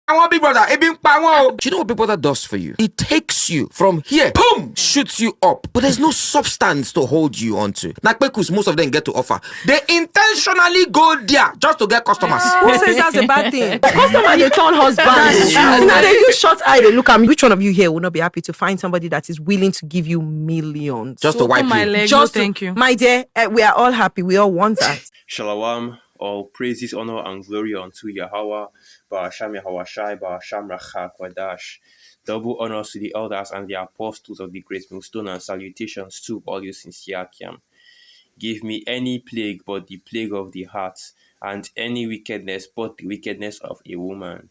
I want Big Brother. Do you know what Big Brother does for you? It takes you from here, boom, shoots you up, but there's no substance to hold you onto. Nakpekus, most of them get to offer. They intentionally go there just to get customers. Who says that's a bad thing? Customer, they turn husband. Now they use short eye. They look at me. Which one of you here will not be happy to find somebody that is willing to give you millions? Just to wipe my you. leg, Just no, thank you. My dear, we are all happy. We all want that. Shalom, all praises, honor, and glory unto Yahweh, Ba'asham Yahawashai, Ba'asham Racha Kwadash. Double honors to the elders and the apostles of the great millstone, and salutations to all you sincere Akiam. Give me any plague but the plague of the heart, and any wickedness but the wickedness of a woman.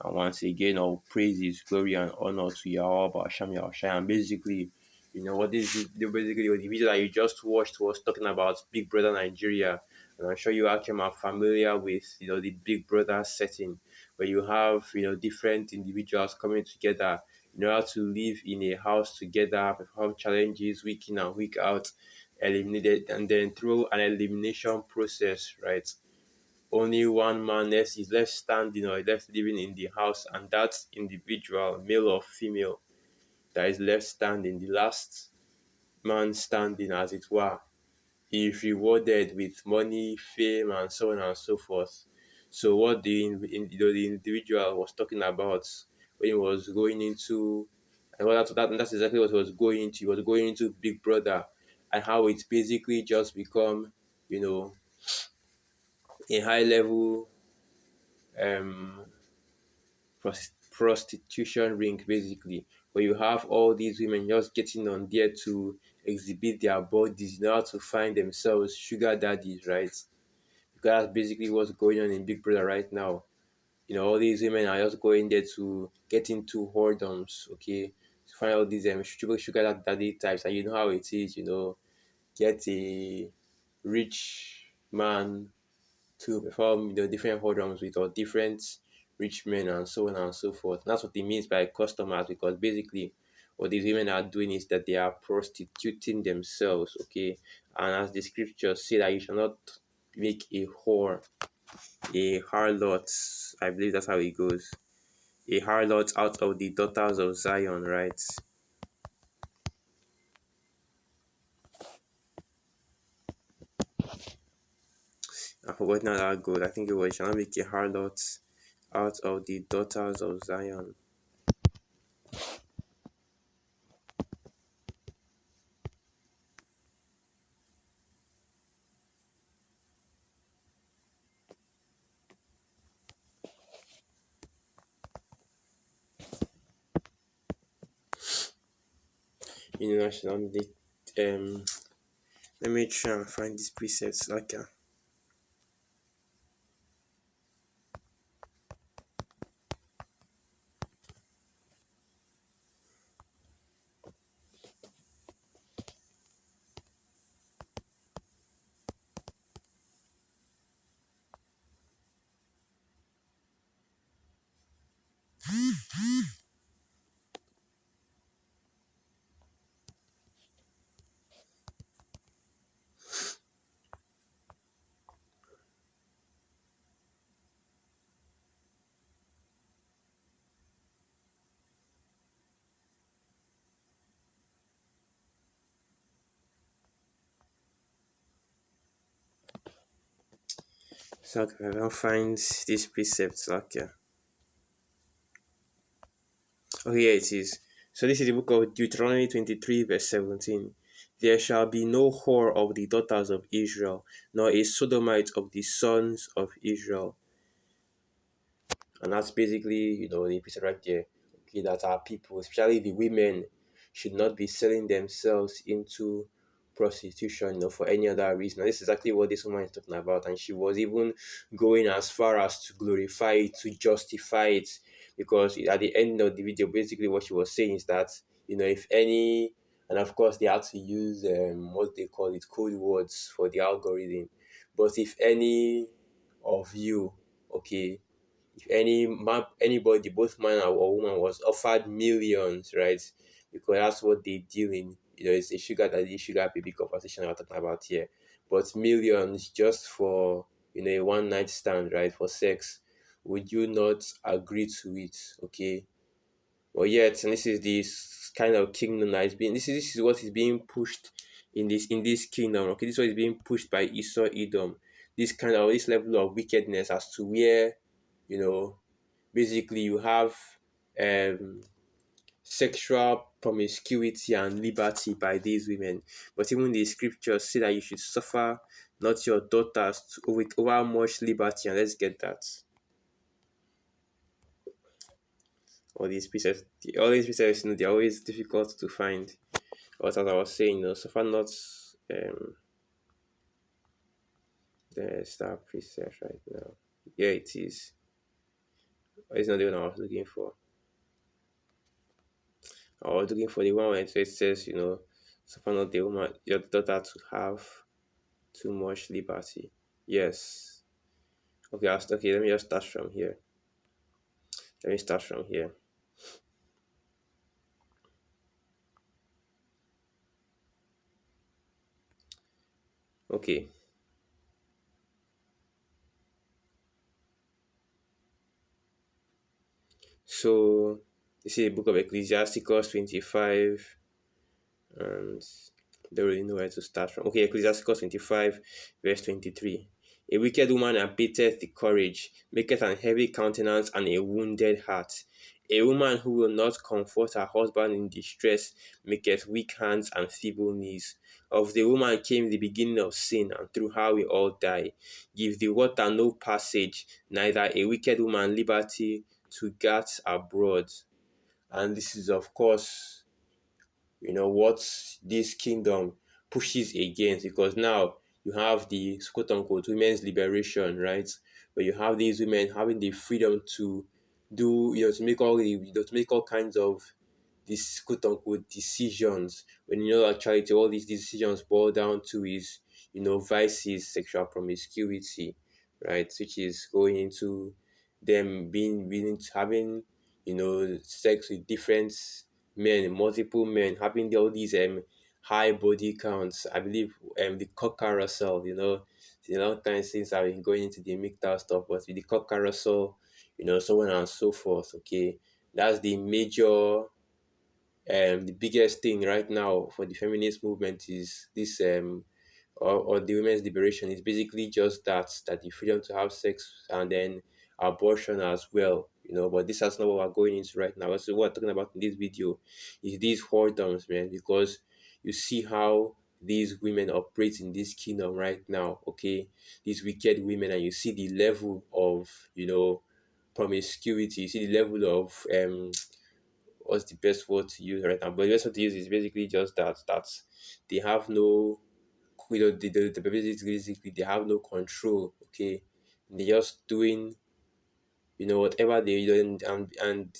And once again, all praises, glory, and honor to Yahweh, Ba'asham Yahawashai. And basically, what is basically the video that you just watched was talking about Big Brother Nigeria. And I'm sure you actually are familiar with the Big Brother setting, where you have different individuals coming together in order to live in a house together, perform challenges week in and week out, eliminated, and then through an elimination process, right? Only one man is left standing or left living in the house, and that individual, male or female, that is left standing, the last man standing, as it were, he is rewarded with money, fame, and so on and so forth. So what the individual was talking about when he was going into, and that's exactly what he was going into. He was going into Big Brother, and how it's basically just become, a high level prostitution ring, basically, where you have all these women just getting on there to exhibit their bodies in order to find themselves sugar daddies, right? Because that's basically what's going on in Big Brother right now. All these women are just going there to get into whoredoms, okay? To find all these sugar daddy types, and you know how it is, get a rich man to perform different whoredoms with, or different rich men, and so on and so forth. And that's what it means by customers, because basically what these women are doing is that they are prostituting themselves, okay? And as the scriptures say, that you shall not make a whore, a harlot, I believe that's how it goes, a harlot out of the daughters of Zion, right? I forgot how that goes. I think it was, shall not make a harlot out of the daughters of Zion. International, let me try and find these presets. Okay. So I will find these precepts. Okay. Oh, here it is. So this is the book of Deuteronomy 23, verse 17. There shall be no whore of the daughters of Israel, nor a sodomite of the sons of Israel. And that's basically, the precept right there. Okay, that our people, especially the women, should not be selling themselves into prostitution, for any other reason. And this is exactly what this woman is talking about. And she was even going as far as to glorify it, to justify it, because at the end of the video, basically what she was saying is that, if any, and of course they had to use what they call it, code words for the algorithm. But if any of you, okay, if anybody, both man or woman, was offered millions, right? Because that's what they deal in. It's a sugar daddy, sugar baby conversation I'm talking about here. But millions just for a one night stand, right? For sex would you not agree to it? Okay. But yet, and this is this kind of kingdom that is being this is what is being pushed in this kingdom. Okay, this is what is being pushed by Esau Edom. This kind of this level of wickedness as to where, you know, basically you have um sexual promiscuity and liberty by these women. But even the scriptures say that you should suffer not your daughters with over much liberty. And let's get that. All these precepts, they're always difficult to find. But as I was saying, suffer not the star precept right now. Yeah, it is. It's not the one I was looking for. I was looking for the one where it says, suffer not the woman, your daughter to have too much liberty. Yes. Okay, let me just start from here. Okay. So this is the book of Ecclesiasticus 25, and don't really know where to start from. Okay, Ecclesiasticus 25, verse 23. A wicked woman abateth the courage, maketh an heavy countenance and a wounded heart. A woman who will not comfort her husband in distress maketh weak hands and feeble knees. Of the woman came the beginning of sin, and through her we all die. Give the water no passage, neither a wicked woman liberty to guards abroad. And this is, of course, what this kingdom pushes against, because now you have the quote unquote women's liberation, right? Where you have these women having the freedom to do, to make to make all kinds of these quote unquote decisions, when actually all these decisions boil down to is, vices, sexual promiscuity, right? Which is going into them being willing to having, sex with different men, multiple men, having all these high body counts. I believe the cock carousel, it's a long time since I've been going into the MGTOW stuff, but with the cock carousel, so on and so forth. Okay. That's the major the biggest thing right now for the feminist movement is this or the women's liberation is basically just that the freedom to have sex and then abortion as well, but this is not what we're going into right now. So what we're talking about in this video is these whoredoms, man, because you see how these women operate in this kingdom right now. Okay, these wicked women, and you see the level of promiscuity, you see the level of what's the best word to use right now? But the best word to use is basically just that they have no, basically they have no control. Okay, they're just doing, whatever they do, and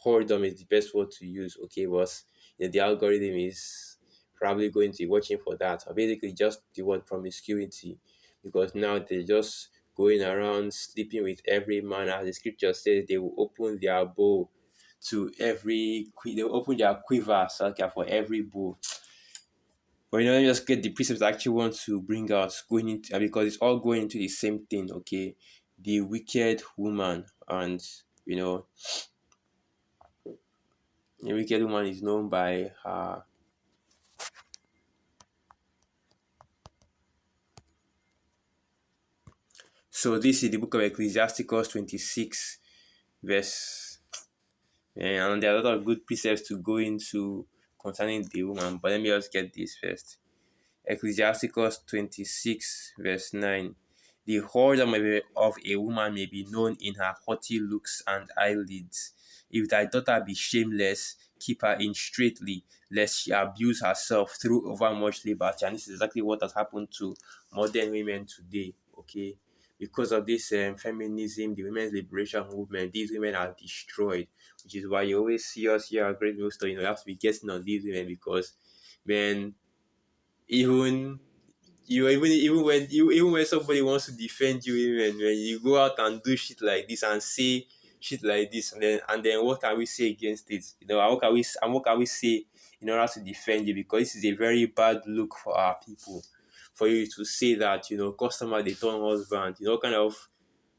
whoredom is the best word to use. Okay, but the algorithm is probably going to be watching for that, or basically just the word promiscuity, because now they're just going around sleeping with every man. As the scripture says, they will open their bow to they will open their quiver, for every bow. But let me just get the precepts I actually want to bring out, going into, because it's all going into the same thing. Okay, the wicked woman, and the wicked woman is known by her. So this is the book of Ecclesiasticus 26, verse, and there are a lot of good precepts to go into concerning the woman. But let me just get this first. Ecclesiasticus 26, verse 9. The whoredom of a woman may be known in her haughty looks and eyelids. If thy daughter be shameless, keep her in straitly, lest she abuse herself through overmuch liberty. And this is exactly what has happened to modern women today. Okay, because of this feminism, the women's liberation movement, these women are destroyed. Which is why you always see us here at Great Millstone. You have to be getting on these women, because man, even even when somebody wants to defend you, even when you go out and do shit like this and say shit like this, and then what can we say against it? What can we say in order to defend you? Because this is a very bad look for our people, for you to say that customer they turn husband, kind of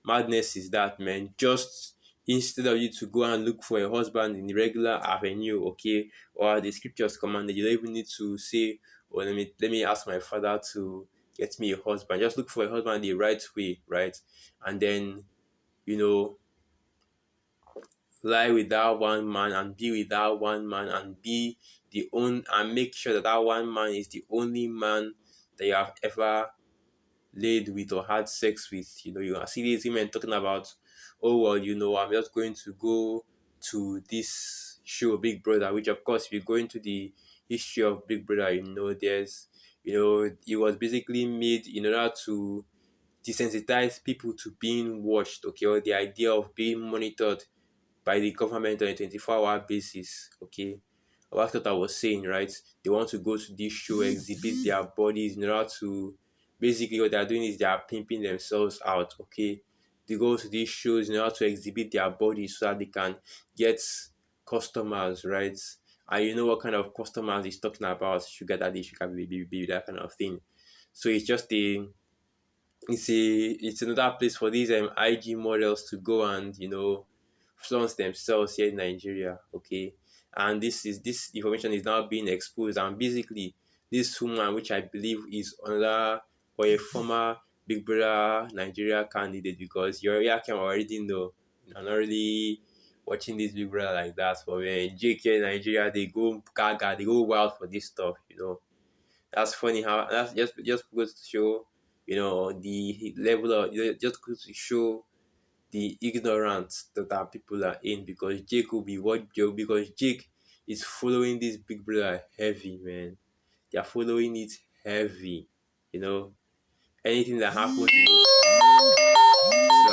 madness is that, man? Just instead of you to go and look for a husband in the regular avenue, okay, or the scriptures commanded, you don't even need to say, "Oh, let me ask my father to get me a husband." Just look for a husband the right way, right? And then, you know, lie with that one man and be with that one man and be the own and make sure that that one man is the only man that you have ever laid with or had sex with. You see these women talking about, "Oh well, I'm just going to go to this show Big Brother," which of course if you go into the history of Big Brother, it was basically made in order to desensitize people to being watched, okay, or the idea of being monitored by the government on a 24-hour basis, okay. That's what I was saying, right? They want to go to this show, exhibit their bodies in order to basically what they're doing is they are pimping themselves out, okay. They go to these shows in order to exhibit their bodies so that they can get customers, right? And you know what kind of customers he's talking about: sugar daddy, sugar baby, that kind of thing. So it's another place for these IG models to go and flaunt themselves here in Nigeria. Okay, and this information is now being exposed, and basically this woman, which I believe is another or a former Big Brother Nigeria candidate, because you can already know. I'm not really watching this Big Brother like that, but when Jake here in Nigeria, they go gaga, they go wild for this stuff. That's funny how that's just goes to show, the level of just goes to show the ignorance that our people are in, because Jake will be what Joe because Jake is following this Big Brother heavy, man. They are following it heavy. You know, anything that happens in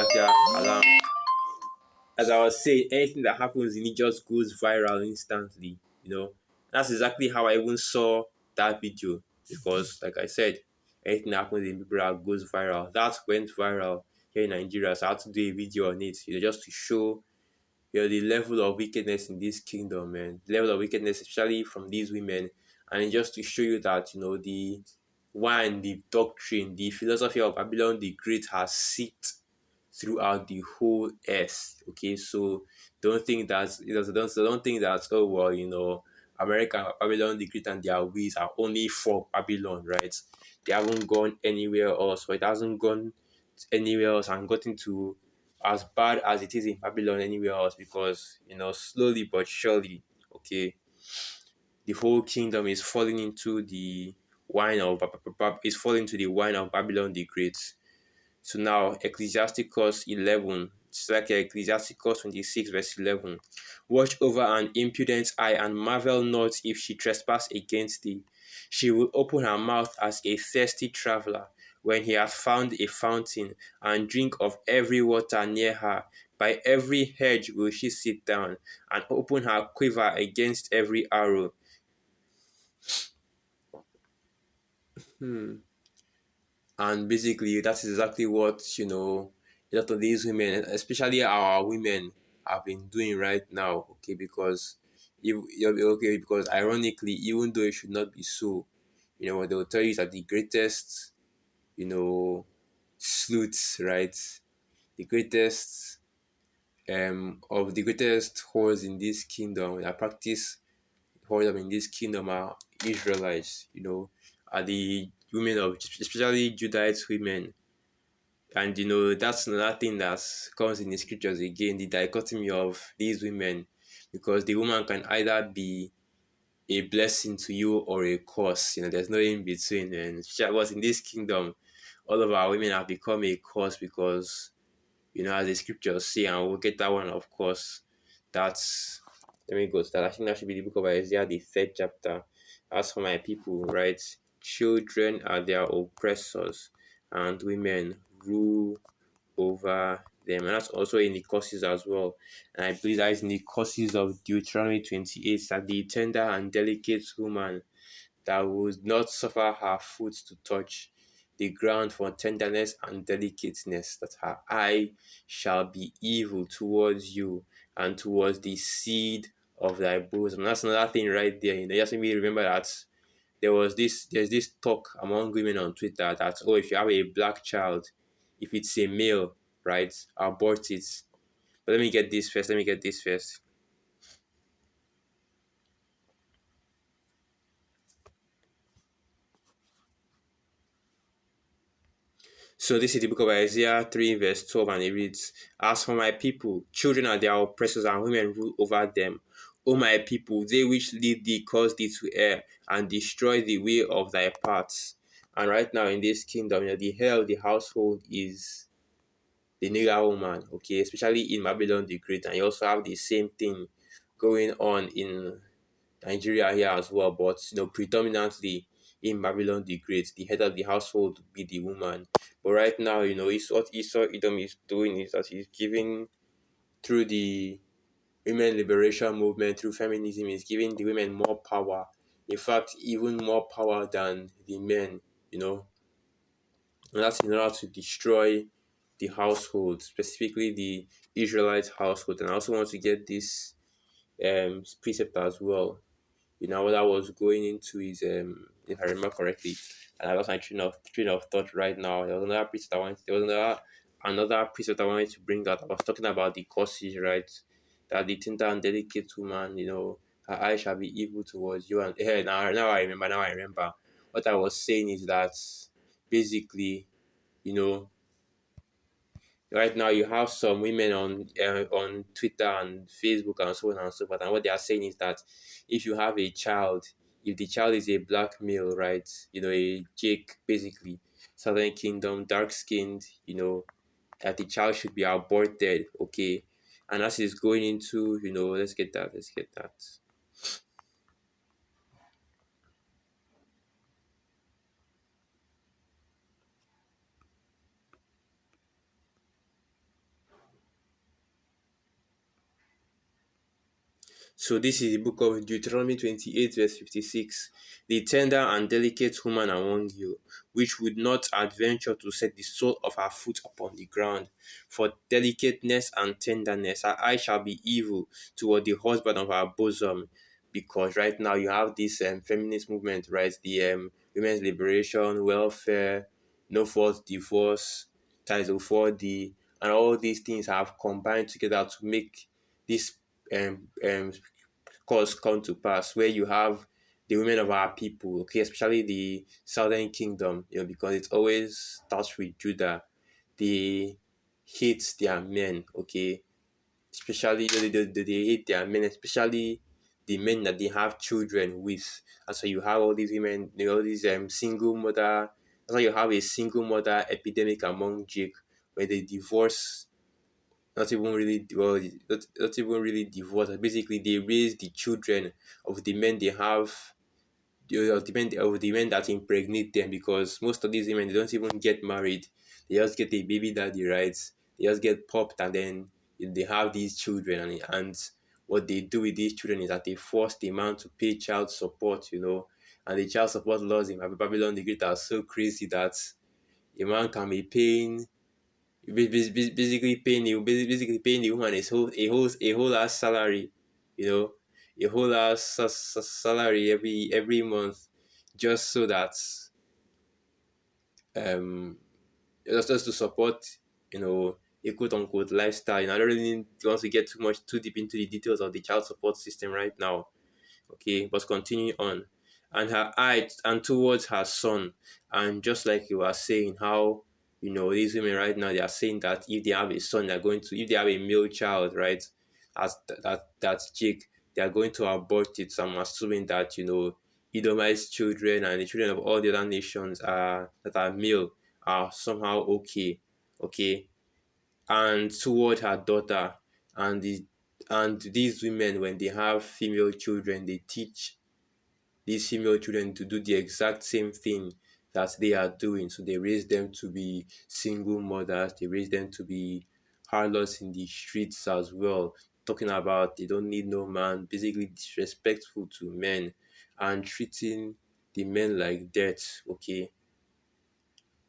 it, alarm. As I was saying, anything that happens in it just goes viral instantly. That's exactly how I even saw that video, because, like I said, anything that happens in Bibra goes viral. That went viral here in Nigeria, so I had to do a video on it, just to show the level of wickedness in this kingdom, man. The level of wickedness, especially from these women, and just to show you that the doctrine, the philosophy of Babylon the Great has seeped throughout the whole earth. Okay, so don't think that, oh well, America, Babylon the Great and their ways are only for Babylon, right? They haven't gone anywhere else, or it hasn't gone anywhere else and gotten to as bad as it is in Babylon anywhere else, because slowly but surely, okay, the whole kingdom is falling into the wine of Babylon the Great. So now, Ecclesiasticus 11, it's like Ecclesiasticus 26, verse 11. Watch over an impudent eye and marvel not if she trespass against thee. She will open her mouth as a thirsty traveler when he hath found a fountain, and drink of every water near her. By every hedge will she sit down, and open her quiver against every arrow. And basically, that's exactly what, a lot of these women, especially our women, have been doing right now. Okay, because because ironically, even though it should not be so, what they'll tell you is that the greatest, sleuths, right? The greatest of the greatest whores in this kingdom that practice whoredom in this kingdom are Israelites, are the women of, especially Judite women. And that's another thing that comes in the scriptures again, the dichotomy of these women, because the woman can either be a blessing to you or a curse. There's no in between. And but in this kingdom, all of our women have become a curse, because as the scriptures say, and we'll get that one, of course. That's Let me go to that. I think that should be the book of Isaiah, the third chapter. As for my people, right? Children are their oppressors, and women rule over them. And that's also in the courses as well. And I believe that is in the courses of Deuteronomy 28, that the tender and delicate woman that would not suffer her foot to touch the ground for tenderness and delicateness, that her eye shall be evil towards you and towards the seed of thy bosom. That's another thing right there. Just make me remember that there's this talk among women on Twitter that, oh, if you have a black child, if it's a male, right? Abort it. But let me get this first. Let me get this first. So this is the book of Isaiah 3 verse 12, and it reads, As for my people, children are their oppressors and women rule over them. O my people, they which lead thee cause thee to err and destroy the way of thy paths. And right now in this kingdom, the head of the household is the nigger woman, okay, especially in Babylon the Great. And you also have the same thing going on in Nigeria here as well, but predominantly in Babylon the Great, the head of the household would be the woman. But right now, it's what Esau Edom is doing is that he's giving through the women liberation movement, through feminism, is giving the women more power. In fact, even more power than the men, and that's in order to destroy the household, specifically the Israelite household. And I also want to get this precept as well. What I was going into is, if I remember correctly, and I lost my train of thought right now. There was another precept I wanted. There was another precept I wanted to bring out. I was talking about the causes, right? That the tender and delicate woman, her eyes shall be evil towards you. And now I remember. Now I remember. What I was saying is that basically, you know, right now you have some women on Twitter and Facebook and so on and so forth, and what they are saying is that if you have a child, if the child is a black male, right, a Jake, basically Southern Kingdom, dark skinned, that the child should be aborted, okay. And as it's going into, let's get that. So this is the book of Deuteronomy 28 verse 56. The tender and delicate woman among you, which would not adventure to set the sole of her foot upon the ground. For delicateness and tenderness, her eye shall be evil toward the husband of her bosom. Because right now you have this feminist movement, right? The women's liberation, welfare, no fault divorce, Title 4D, and all these things have combined together to make this cause come to pass, where you have the women of our people, okay, especially the Southern Kingdom, because it always starts with Judah. They hate their men, okay, especially they hate their men, especially the men that they have children with. And so you have all these women, all these single mother. That's why you have a single mother epidemic among Jake, where they divorce, not even really well, not even really divorce. Basically, they raise the children of the men they have, of the men that impregnate them, because most of these women, they don't even get married. They just get a baby daddy, right? They just get popped, and then they have these children, and what they do with these children is that they force the man to pay child support, and the child support laws in Babylon the Great are so crazy that a man can be paying, basically paying the woman a whole ass salary, you know, a whole ass salary every month, just so that um just to support, a quote unquote lifestyle. I don't really want to get too deep into the details of the child support system right now. Okay, but continue on. And her eye and towards her son. And just like you were saying, how these women right now, they are saying that if they have a son, they're going to, if they have a male child, right, as that's Jake, they are going to abort it. So I'm assuming that Edomite children and the children of all the other nations that are male are somehow okay. Okay. And toward her daughter, and these women, when they have female children, they teach these female children to do the exact same thing that they are doing. So they raise them to be single mothers, they raise them to be harlots in the streets as well, talking about they don't need no man, basically disrespectful to men and treating the men like dirt, okay.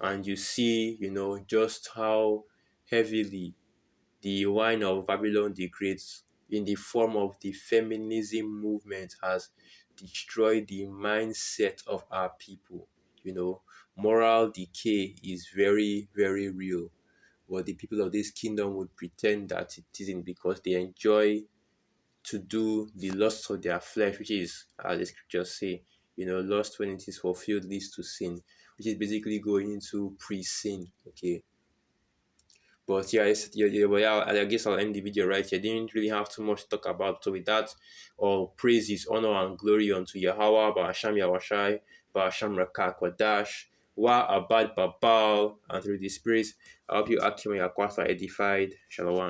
And you see, just how heavily the wine of Babylon the Great, in the form of the feminism movement, has destroyed the mindset of our people. Moral decay is very, very real. but the people of this kingdom would pretend that it isn't, because they enjoy to do the lusts of their flesh, which is, as the scriptures say, lust when it is fulfilled leads to sin, which is basically going into pre-sin. Okay. But yeah, I guess I'll end the video right here. Didn't really have too much to talk about. So with that, all praises, honor, and glory unto Yahweh, Ba'asham Yahushai, Ba'asham Rakak Wadash, Wa Abad Babal, and through the Spirit, I hope you Akim Yakwasa edified. Shalom.